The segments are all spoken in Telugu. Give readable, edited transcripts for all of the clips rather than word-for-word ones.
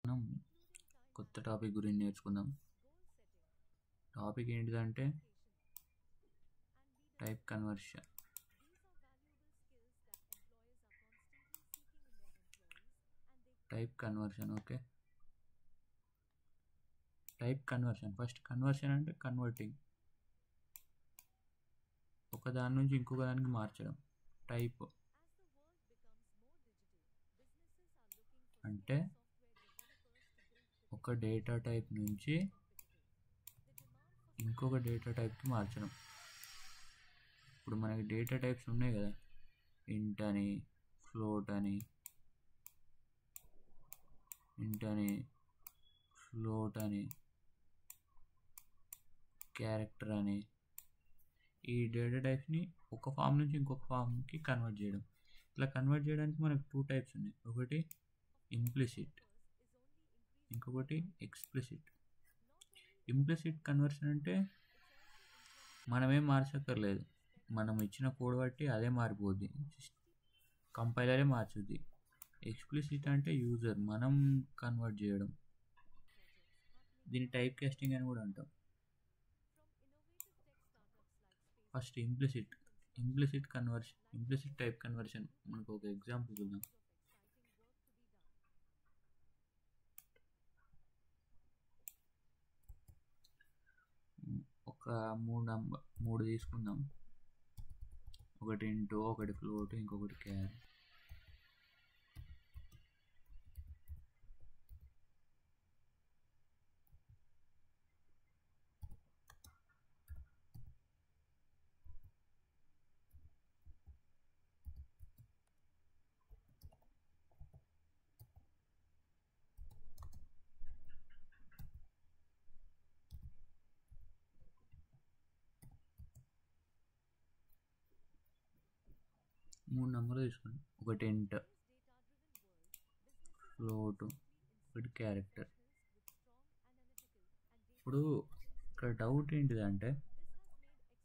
మనం కొత్త టాపిక్ గురించి నేర్చుకుందాం. టాపిక్ ఏంటిదంటే type conversion. Type conversion okay. Type conversion first conversion అంటే కన్వర్టింగ్, ఒక దాని నుంచి ఇంకొక దానికి మార్చడం. టైప్ అంటే ఒక డేటా టైప్ నుంచి ఇంకొక డేటా టైప్కి మార్చడం. ఇప్పుడు మనకి డేటా టైప్స్ ఉన్నాయి కదా, ఇంట్ అని, ఫ్లోట్ అని, ఫ్లోట్ అని, క్యారెక్టర్ అని. ఈ డేటా టైప్స్ని ఒక ఫామ్ నుంచి ఇంకొక ఫామ్కి కన్వర్ట్ చేయడం. ఇట్లా కన్వర్ట్ చేయడానికి మనకు 2 టైప్స్ ఉన్నాయి. ఒకటి ఇంప్లిసిట్, ఇంకొకటి ఎక్స్ప్లిసిట్. ఇంప్లిసిట్ కన్వర్షన్ అంటే మనమేం మార్చక్కర్లేదు, మనం ఇచ్చిన కోడ్ బట్టి అదే మారిపోద్ది, కంపైలరే మార్చుద్ది. ఎక్స్ప్లిసిట్ అంటే యూజర్ మనం కన్వర్ట్ చేయడం. దీన్ని టైప్ కాస్టింగ్ అని కూడా అంటాం. First implicit conversion, implicit type conversion మనకు ఒక ఎగ్జాంపుల్ చూద్దాం. ఒక 3 తీసుకుందాం. ఒకటి ఇంటూ, ఒకటి ఫ్లోట్, ఇంకొకటి క్యార్. మూడు నెంబర్లు తీసుకోండి. ఒకటి ఇంట్, ఫ్లోట్, ఒకటి క్యారెక్టర్. ఇప్పుడు ఇక్కడ డౌట్ ఏంటిదంటే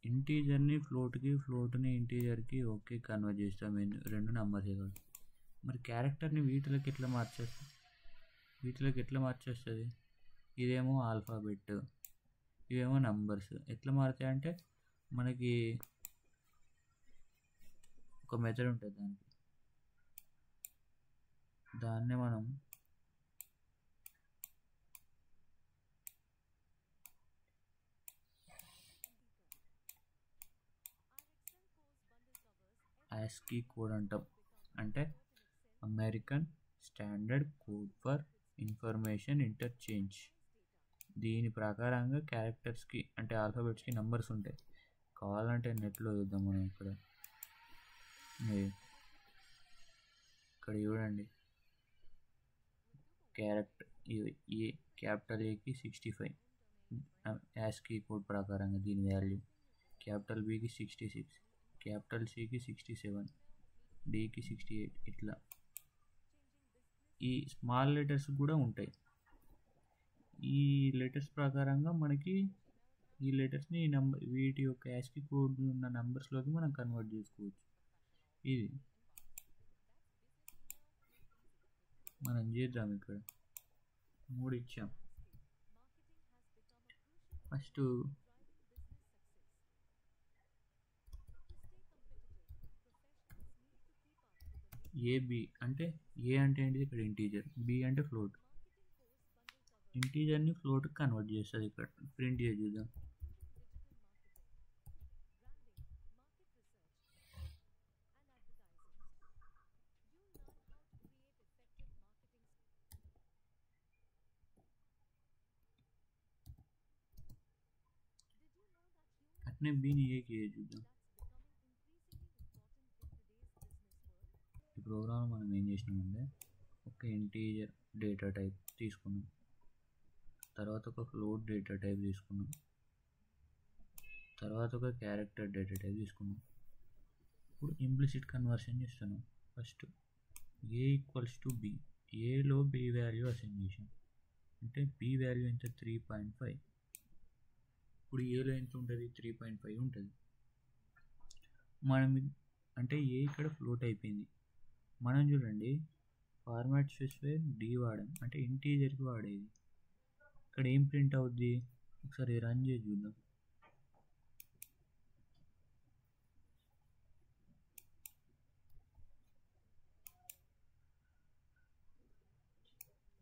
ఇంటీజర్ని ఫ్లోట్కి, ఫ్లోట్ని ఇంటీజర్కి ఓకే కన్వర్ట్ చేస్తాం, రెండు నెంబర్స్ కాదు. మరి క్యారెక్టర్ని వీటిలోకి ఎట్లా మార్చేస్తుంది? ఇదేమో ఆల్ఫాబెట్, ఇవేమో నంబర్స్. ఎట్లా మారుతాయి అంటే మనకి ఒక మెథడ్ ఉంటుంది, దాన్నే మనం ASCII కోడ్ అంటాం. అంటే American standard code for information interchange. దీని ప్రకారంగా క్యారెక్టర్స్కి అంటే ఆల్ఫాబెట్స్కి నంబర్స్ ఉంటాయి. కావాలంటే నెట్లో చూద్దాం మనం. ఇక్కడ చూడండి, క్యారెక్టర్ ఏ క్యాపిటల్ ఏకి 65 ASCII కోడ్ ప్రకారంగా దీని వాల్యూ, క్యాపిటల్ బికి 66, క్యాపిటల్ సికి 67, డికి 68. ఇట్లా ఈ స్మాల్ లెటర్స్ కూడా ఉంటాయి. ఈ లెటర్స్ ప్రకారంగా మనకి ఈ లెటర్స్ని వీటి యొక్క ASCII కోడ్ ఉన్న నంబర్స్లోకి మనం కన్వర్ట్ చేసుకోవచ్చు. ఇది మనం చేద్దాం. ఇక్కడ 3 ఇచ్చాం. ఫస్ట్ ఏబి అంటే ఏ అంటే ఏంటిది, ఇక్కడ ఇంటీజర్, బి అంటే ఫ్లోట్. ఇంటీజర్ని ఫ్లోట్కి కన్వర్ట్ చేస్తుంది. ఇక్కడ ప్రింట్ చేసి చూద్దాం. అట్నే బిని ఏకి చూద్దాం. ఈ ప్రోగ్రామ్ మనం ఏం చేసినామంటే ఒక ఇంటీజర్ డేటా టైప్ తీసుకున్నాం, తర్వాత ఒక ఫ్లోట్ డేటా టైప్ తీసుకున్నాం, తర్వాత ఒక క్యారెక్టర్ డేటా టైప్ తీసుకున్నాం. ఇప్పుడు ఇంప్లిసిట్ కన్వర్షన్ చేస్తున్నాం. First A equals to be, ఏలో బి వాల్యూ అసైన్ చేసాం. అంటే బి వాల్యూ ఎంత, 3.5. ఇప్పుడు ఏలో ఎంత ఉంటుంది, 3.5 ఉంటుంది. మనం అంటే ఏ ఇక్కడ ఫ్లోట్ అయిపోయింది. మనం చూడండి ఫార్మాట్ స్పెసిఫైర్ డి వాడాం, అంటే ఇంటీజర్కి వాడేది. ఇక్కడ ఏం ప్రింట్ అవుద్ది, ఒకసారి రన్ చేసి చూద్దాం.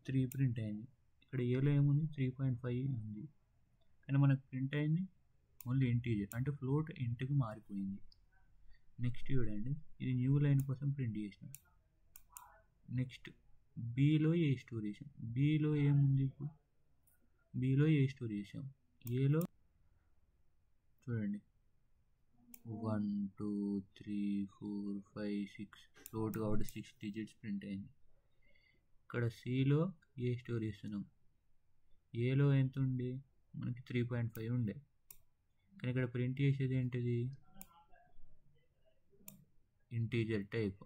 త్రీ ప్రింట్ అయింది. ఇక్కడ ఏలో ఏముంది 3.5 ఉంది, కానీ మనకు ప్రింట్ అయింది ఓన్లీ ఇంటీజర్, అంటే ఫ్లోట్ ఇంట్కి మారిపోయింది. నెక్స్ట్ చూడండి, ఇది న్యూ లైన్ కోసం ప్రింట్ చేసినాం. నెక్స్ట్ బీలో ఏ స్టోర్ చేసాం, బీలో ఏముంది, ఇప్పుడు బీలో ఏ స్టోర్ చేసాం, ఏలో చూడండి 1 2 3 4 5 6 ఫ్లోట్ కాబట్టి 6 డిజిట్స్ ప్రింట్ అయింది. ఇక్కడ సిలో ఏ స్టోర్ చేస్తున్నాం, ఏలో ఎంత ఉండే మనకి 3.5 ఉండే, కానీ ఇక్కడ ప్రింట్ చేసేది ఏంటిది ఇంటీజర్ టైప్.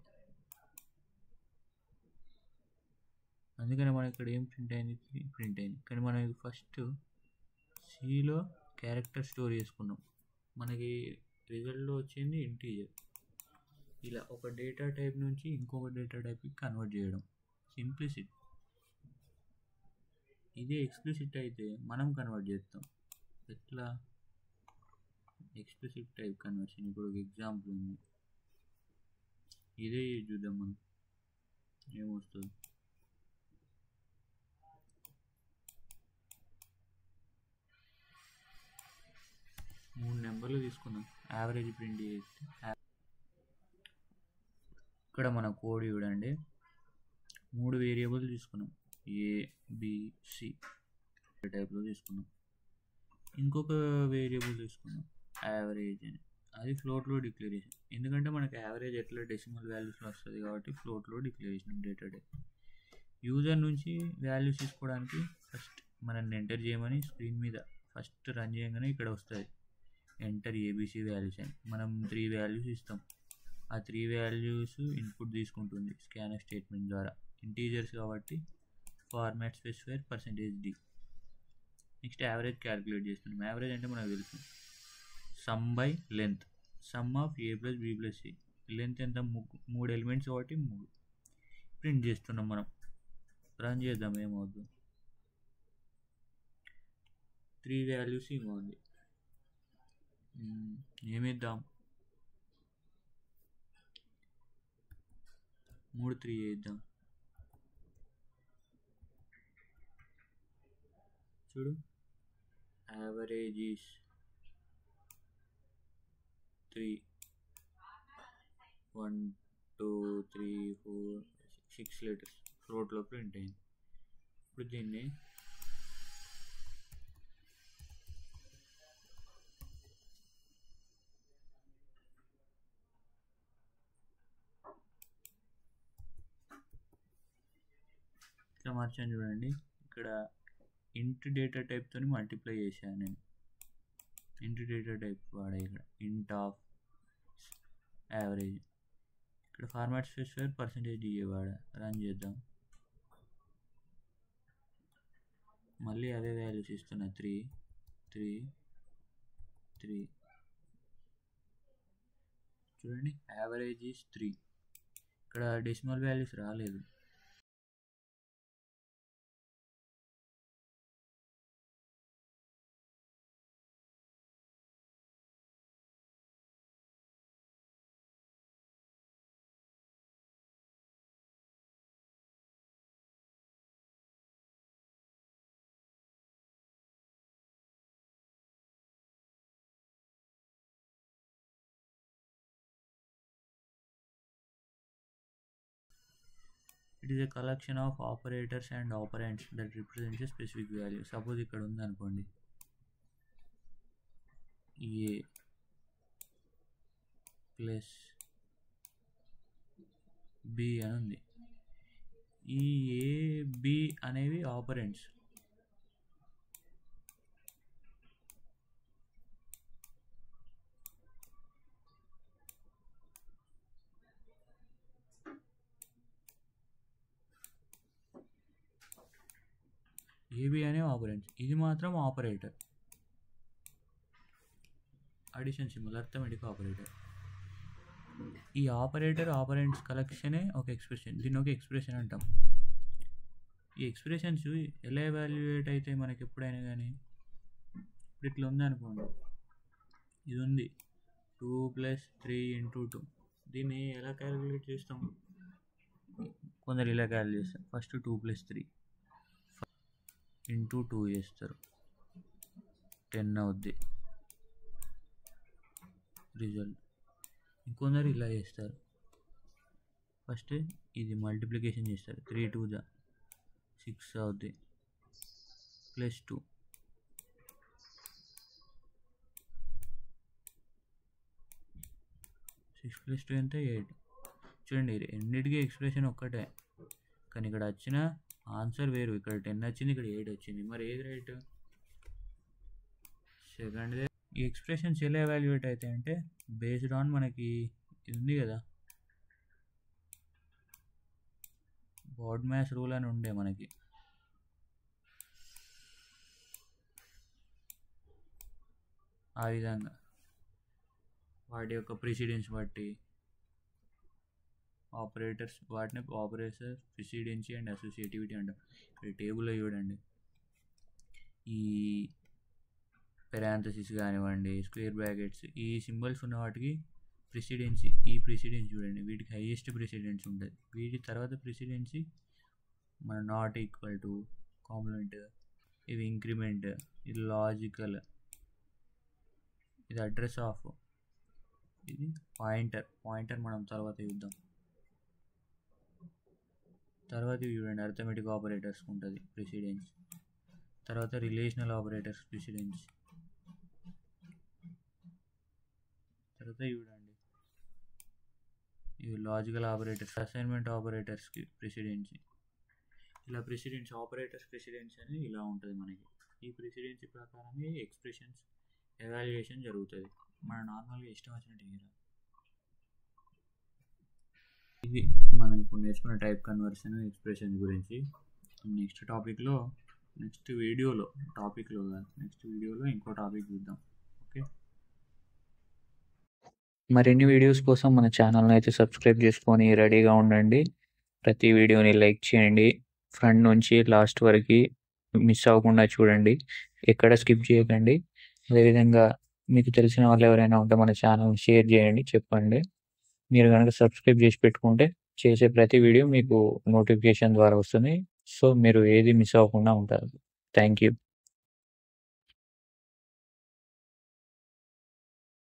అందుకని మనకి ఇక్కడ ఏం ప్రింట్ అయింది, ప్రింట్ అయింది. కానీ మనం ఫస్ట్ సిలో క్యారెక్టర్ స్టోర్ చేసుకున్నాం, మనకి రిజల్ట్లో వచ్చింది ఇంటీజర్. ఇలా ఒక డేటా టైప్ నుంచి ఇంకొక డేటా టైప్కి కన్వర్ట్ చేయడం సింప్లిసిటీ. ఇదే ఎక్స్ప్లిసిట్ అయితే మనం కన్వర్ట్ చేస్తాం. ఎట్లా ఎక్స్ప్లిసిట్ టైప్ కన్వర్షన్, ఇప్పుడు ఒక ఎగ్జాంపుల్ ఉంది, ఇదే చూద్దాం మనం ఏమొస్తుంది. మూడు నెంబర్లు తీసుకున్నాం, యావరేజ్ ప్రింట్ చేస్తే ఇక్కడ మన కోడ్ చూడండి, 3 వేరియబుల్ తీసుకున్నాం, ఏ బి సి టైప్లో తీసుకున్నాం. ఇంకొక వేరియబుల్ తీసుకున్నాం యావరేజ్ అని, అది ఫ్లోట్లో డిక్లరేషన్, ఎందుకంటే మనకి యావరేజ్ ఎట్లా డెసిమల్ వాల్యూస్లో వస్తుంది కాబట్టి ఫ్లోట్లో డిక్లరేషన్ డేటా టైప్. యూజర్ నుంచి వాల్యూస్ తీసుకోవడానికి ఫస్ట్ మనల్ని ఎంటర్ చేయమని స్క్రీన్ మీద ఫస్ట్ రన్ చేయగానే ఇక్కడ వస్తుంది ఎంటర్ ఏబిసి వాల్యూస్ అని. మనం 3 వాల్యూస్ ఇస్తాం, ఆ 3 వాల్యూస్ ఇన్పుట్ తీసుకుంటుంది స్కానర్ స్టేట్మెంట్ ద్వారా, ఇంటీజర్స్ కాబట్టి format specifier %d. Next average calculate చేస్తున్నాం. యావరేజ్ అంటే మనకు తెలుసు sum by length, sum of A plus B plus C. Length ఎంత, 3 ఎలిమెంట్స్ కాబట్టి 3 ప్రింట్ చేస్తున్నాం. మనం రన్ చేద్దాం, ఏమవుద్దు 3 వాల్యూస్ ఏమవుంది, ఏమిద్దాం 3 3 వేద్దాం. చూడు యావరేజ్ ఈస్ 3 1 2 3 4 6 లెటర్స్ ఫ్లోట్లో ప్రింట్ అయింది. ఇప్పుడు దీన్ని ఇట్లా మార్చాను చూడండి. ఇక్కడ ఇంట్ డేటా టైప్తో మల్టిప్లై చేశాను నేను, ఇంట్ డేటా టైప్ వాడా ఇక్కడ ఇంట్ ఆఫ్ యావరేజ్. ఇక్కడ ఫార్మాట్ స్పెసిఫైర్ %da వాడా. రన్ చేద్దాం, మళ్ళీ అదే వాల్యూస్ ఇస్తున్నా 3 3 3. చూడండి యావరేజ్ ఈస్ 3, ఇక్కడ డెసిమల్ వాల్యూస్ రాలేదు. It is a collection of operators and operands that represents a specific value. Suppose ఇక్కడ ఉంది అనుకోండి, a ప్లస్ b అని ఉంది. ఈ a b అనేవి ఆపరెంట్స్. ఏబి అనే ఆపరెంట్స్, ఇది మాత్రం operator, addition symbol arithmetic operator. ఈ ఆపరెంట్స్ కలెక్షనే ఒక ఎక్స్ప్రెషన్. దీన్ని ఒక ఎక్స్ప్రెషన్ అంటాం. ఈ ఎక్స్ప్రెషన్స్ ఎలా ఎవాల్యుయేట్ అయితే మనకి ఎప్పుడైనా కానీ, ఇప్పుడు ఇట్లా ఉందనుకోండి, ఇది ఉంది 2 + 3 × 2. దీన్ని ఎలా క్యాలిక్యులేట్ చేస్తాం? కొందరు ఇలా క్యాలిక్యులేట్ చేస్తారు. ఫస్ట్ 2 + 3 × 2 చేస్తారు, 10 అవుద్ది రిజల్ట్. ఇంకొందరు ఇలా చేస్తారు, ఫస్ట్ ఇది మల్టిప్లికేషన్ చేస్తారు, 3 × 2 = 6 అవుద్ది, +2. +2 ఎంత? 8. చూడండి, రెండింటికి ఎక్స్ప్రెషన్ ఒక్కటే, కానీ ఇక్కడ వచ్చిన ఆన్సర్ వేరు. ఇక్కడ 10 వచ్చింది, ఇక్కడ 8 వచ్చింది. మరి ఏది రైట్? సెకండ్దే. ఈ ఎక్స్ప్రెషన్స్ ఎలా ఎవాల్యుయేట్ అవుతాయి అంటే, బేస్డ్ ఆన్ మనకి ఇది ఉంది కదా, బోర్డ్మాస్ రూల్ అని ఉండే మనకి. ఆ విధంగా వాటి యొక్క ప్రిసిడెన్స్ బట్టి వాటిని ఆపరేటర్స్ ప్రిసిడెన్సీ అండ్ అసోసియేటివిటీ అంటాం. ఈ టేబుల్లో చూడండి, ఈ పెరాంథసిస్ కానివ్వండి, స్క్వేర్ బ్రాకెట్స్, ఈ సింబల్స్ ఉన్న వాటికి ప్రిసిడెన్సీ. ఈ ప్రిసిడెన్సీ చూడండి, వీటికి హైయెస్ట్ ప్రిసిడెన్స్ ఉంటుంది. వీటి తర్వాత ప్రిసిడెన్సీ మన నాట్ ఈక్వల్ టు, కాంప్లిమెంట్, ఇది ఇంక్రిమెంట్, ఇది లాజికల్, ఇది అడ్రస్ ఆఫ్, ఇది పాయింటర్ మనం తర్వాత చూద్దాం. తర్వాత చూడండి, అర్థమెటిక్ ఆపరేటర్స్ ఉంటుంది ప్రిసిడెన్స్. తర్వాత రిలేషనల్ ఆపరేటర్స్ ప్రిసిడెన్స్. తర్వాత చూడండి, ఇవి లాజికల్ ఆపరేటర్స్, అసైన్మెంట్ ఆపరేటర్స్కి ప్రిసిడెన్సీ. ఇలా ఆపరేటర్స్ ప్రిసిడెన్స్ అని ఇలా ఉంటుంది మనకి. ఈ ప్రిసిడెన్సీ ప్రకారమే ఎక్స్ప్రెషన్స్ ఎవాల్యుయేషన్ జరుగుతుంది. మన నార్మల్గా ఇష్టం వచ్చినట్టు తీరా. ఇది మనం ఇప్పుడు నేర్చుకున్న టైప్ కన్వర్షన్ ఎక్స్ప్రెషన్ గురించి. నెక్స్ట్ వీడియోలో ఇంకో టాపిక్ చూద్దాం. ఓకే, మరిన్ని వీడియోస్ కోసం మన ఛానల్ని అయితే సబ్స్క్రైబ్ చేసుకొని రెడీగా ఉండండి. ప్రతి వీడియోని లైక్ చేయండి, ఫ్రంట్ నుంచి లాస్ట్ వరకు మిస్ అవ్వకుండా చూడండి, ఎక్కడ స్కిప్ చేయకండి. అదేవిధంగా మీకు తెలిసిన వాళ్ళు ఎవరైనా ఉంటే మన ఛానల్ని షేర్ చేయండి, చెప్పండి. మీరు కనుక సబ్స్క్రైబ్ చేసి పెట్టుకుంటే చేసే ప్రతి వీడియో మీకు నోటిఫికేషన్ ద్వారా వస్తుంది. సో మీరు ఏది మిస్ అవ్వకుండా ఉంటారు. Thank you.